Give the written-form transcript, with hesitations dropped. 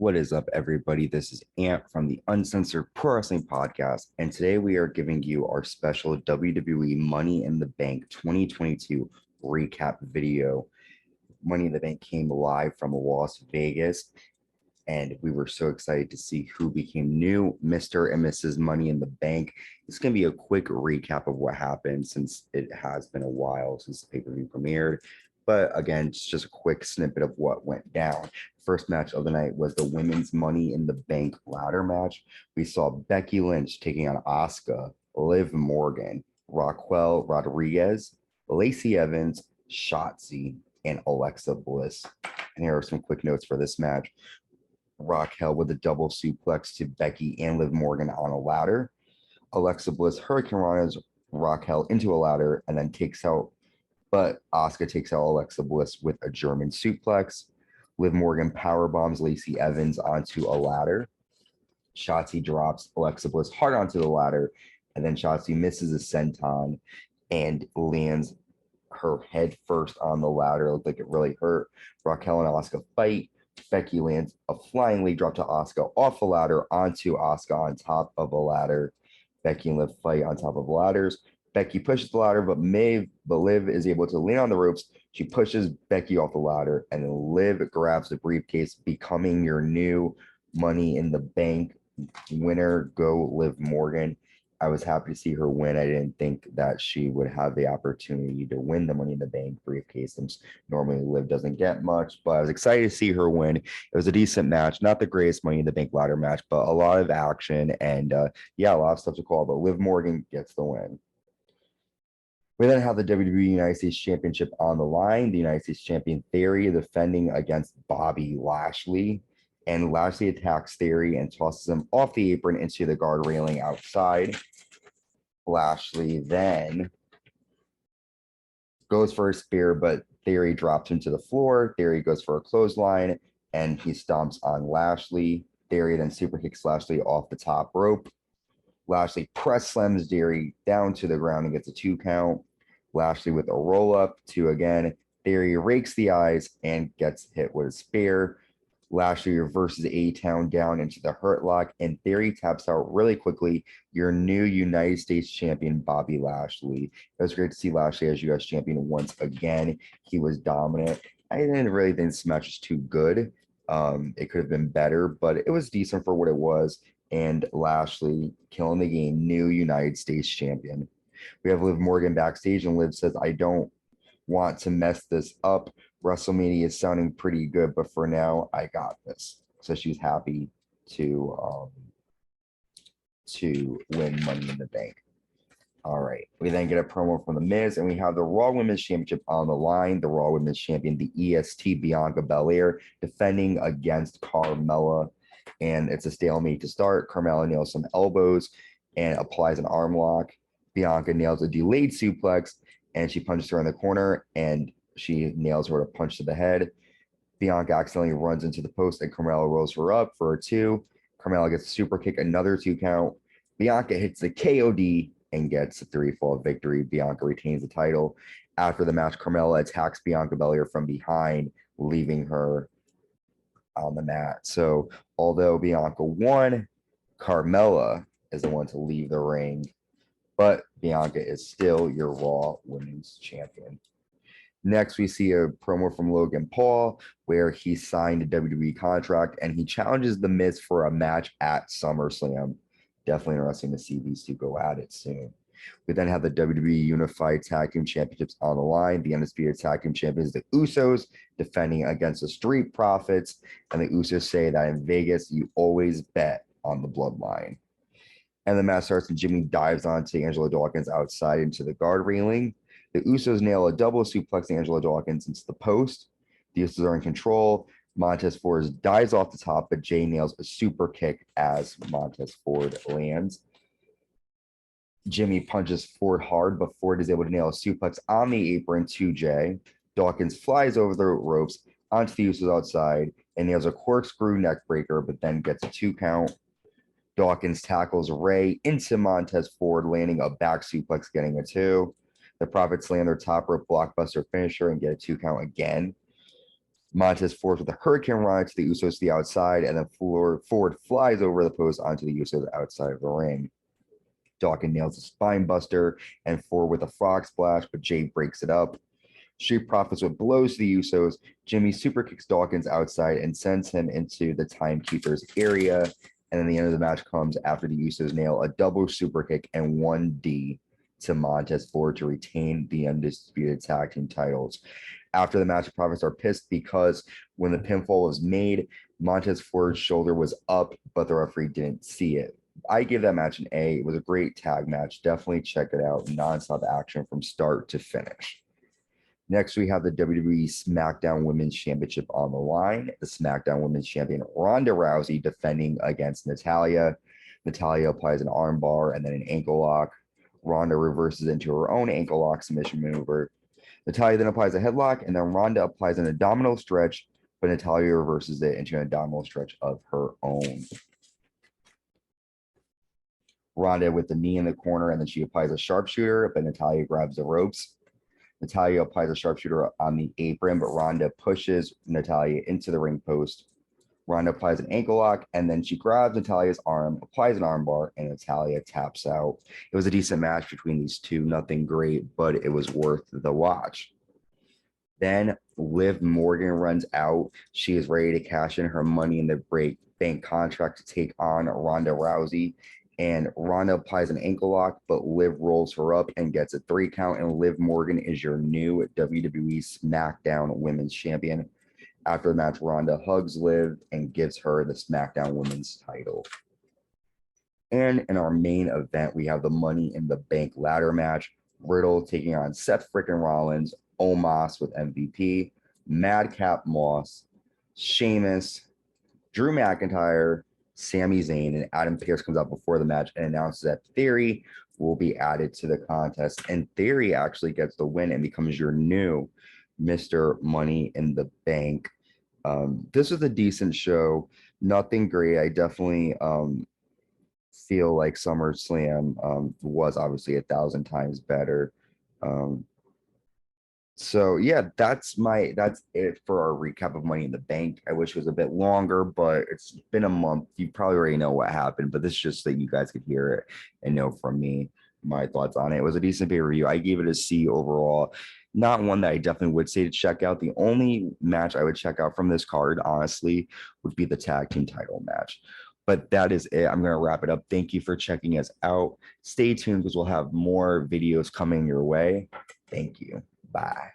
What is up, everybody? This is Ant from the Uncensored Pro Wrestling Podcast, and today we are giving you our special WWE Money in the Bank 2022 recap video. Money in the Bank came live from Las Vegas, and we were so excited to see who became new Mr. and Mrs. Money in the Bank. It's going to be a quick recap of what happened since it has been a while since the pay-per-view premiered. But again, it's just a quick snippet of what went down. First match of the night was the Women's Money in the Bank ladder match. We saw Becky Lynch taking on Asuka, Liv Morgan, Raquel Rodriguez, Lacey Evans, Shotzi, and Alexa Bliss. And here are some quick notes for this match. Raquel with a double suplex to Becky and Liv Morgan on a ladder. Alexa Bliss Hurricane Rana's Raquel into a ladder and then but Asuka takes out Alexa Bliss with a German suplex. Liv Morgan power bombs Lacey Evans onto a ladder. Shotzi drops Alexa Bliss hard onto the ladder, and then Shotzi misses a senton and lands her head first on the ladder. It looked like it really hurt. Raquel and Asuka fight. Becky lands a flying lead drop to Asuka off the ladder onto Asuka on top of a ladder. Becky and Liv fight on top of ladders. Becky pushes the ladder, but Liv is able to lean on the ropes. She pushes Becky off the ladder, and then Liv grabs the briefcase, becoming your new Money in the Bank winner. Go Liv Morgan. I was happy to see her win. I didn't think that she would have the opportunity to win the Money in the Bank briefcase, since normally Liv doesn't get much, but I was excited to see her win. It was a decent match, not the greatest Money in the Bank ladder match, but a lot of action and a lot of stuff to call, but Liv Morgan gets the win. We then have the WWE United States Championship on the line. The United States Champion Theory defending against Bobby Lashley. And Lashley attacks Theory and tosses him off the apron into the guard railing outside. Lashley then goes for a spear, but Theory drops him to the floor. Theory goes for a clothesline, and he stomps on Lashley. Theory then super kicks Lashley off the top rope. Lashley press slams Theory down to the ground and gets a 2 count. Lashley with a roll up, 2 again. Theory rakes the eyes and gets hit with a spear. Lashley reverses A-Town down into the Hurt Lock, and Theory taps out really quickly. Your new United States champion, Bobby Lashley. It was great to see Lashley as U.S. champion once again. He was dominant. I didn't really think this match was too good. It could have been better, but it was decent for what it was. And Lashley killing the game, new United States champion. We have Liv Morgan backstage, and Liv says, I don't want to mess this up. WrestleMania is sounding pretty good, but for now, I got this. So she's happy to win Money in the Bank. All right. We then get a promo from The Miz, and we have the Raw Women's Championship on the line. The Raw Women's Champion, the EST Bianca Belair, defending against Carmella. And it's a stalemate to start. Carmella nails some elbows and applies an arm lock. Bianca nails a delayed suplex, and she punches her in the corner, and she nails her with a punch to the head. Bianca accidentally runs into the post, and Carmella rolls her up for a 2. Carmella gets a super kick, another 2 count. Bianca hits the KOD and gets a 3-fall victory. Bianca retains the title. After the match, Carmella attacks Bianca Belair from behind, leaving her on the mat. So although Bianca won, Carmella is the one to leave the ring, but Bianca is still your Raw Women's Champion. Next, we see a promo from Logan Paul where he signed a WWE contract and he challenges The Miz for a match at SummerSlam. Definitely interesting to see these two go at it soon. We then have the WWE Unified Tag Team Championships on the line. The Undisputed Tag Team Champions, the Usos, defending against the Street Profits. And the Usos say that in Vegas, you always bet on the bloodline. And the match starts and Jimmy dives onto Angela Dawkins outside into the guard railing. The Usos nail a double suplex to Angela Dawkins into the post. The Usos are in control. Montez Ford dives off the top, but Jay nails a super kick as Montez Ford lands. Jimmy punches Ford hard, but Ford is able to nail a suplex on the apron to Jay. Dawkins flies over the ropes onto the Usos outside and nails a corkscrew neck breaker, but then gets a 2 count. Dawkins tackles Ray into Montez Ford, landing a back suplex, getting a 2. The Profits land their top rope blockbuster finisher and get a 2 count again. Montez Ford with a hurricane run to the Usos to the outside, and then Ford flies over the post onto the Usos outside of the ring. Dawkins nails a spine buster and Ford with a frog splash, but Jay breaks it up. Street Profits with blows to the Usos. Jimmy super kicks Dawkins outside and sends him into the Timekeeper's area. And then the end of the match comes after the Usos nail a double super kick and 1D to Montez Ford to retain the undisputed tag team titles. After the match, the Profits are pissed because when the pinfall was made, Montez Ford's shoulder was up, but the referee didn't see it. I give that match an A. It was a great tag match. Definitely check it out. Nonstop action from start to finish. Next, we have the WWE SmackDown Women's Championship on the line. The SmackDown Women's Champion Ronda Rousey defending against Natalya. Natalya applies an armbar and then an ankle lock. Ronda reverses into her own ankle lock submission maneuver. Natalya then applies a headlock, and then Ronda applies an abdominal stretch, but Natalya reverses it into an abdominal stretch of her own. Ronda with the knee in the corner, and then she applies a sharpshooter, but Natalya grabs the ropes. Natalya applies a sharpshooter on the apron, but Ronda pushes Natalya into the ring post. Ronda applies an ankle lock, and then she grabs Natalya's arm, applies an armbar, and Natalya taps out. It was a decent match between these two. Nothing great, but it was worth the watch. Then Liv Morgan runs out. She is ready to cash in her Money in the Bank contract to take on Ronda Rousey. And Ronda applies an ankle lock, but Liv rolls her up and gets a 3 count. And Liv Morgan is your new WWE SmackDown Women's Champion. After the match, Ronda hugs Liv and gives her the SmackDown Women's title. And in our main event, we have the Money in the Bank ladder match. Riddle taking on Seth freaking Rollins, Omos with MVP, Madcap Moss, Sheamus, Drew McIntyre, Sami Zayn, and Adam Pearce comes out before the match and announces that Theory will be added to the contest. And Theory actually gets the win and becomes your new Mr. Money in the Bank. This was a decent show. Nothing great. I definitely feel like SummerSlam was obviously 1,000 times better. So yeah, that's it for our recap of Money in the Bank. I wish it was a bit longer, but it's been a month. You probably already know what happened, but this is just that you guys could hear it and know from me my thoughts on it. It was a decent pay-per-view. I gave it a C overall. Not one that I definitely would say to check out. The only match I would check out from this card, honestly, would be the tag team title match. But that is it. I'm going to wrap it up. Thank you for checking us out. Stay tuned because we'll have more videos coming your way. Thank you. Bye.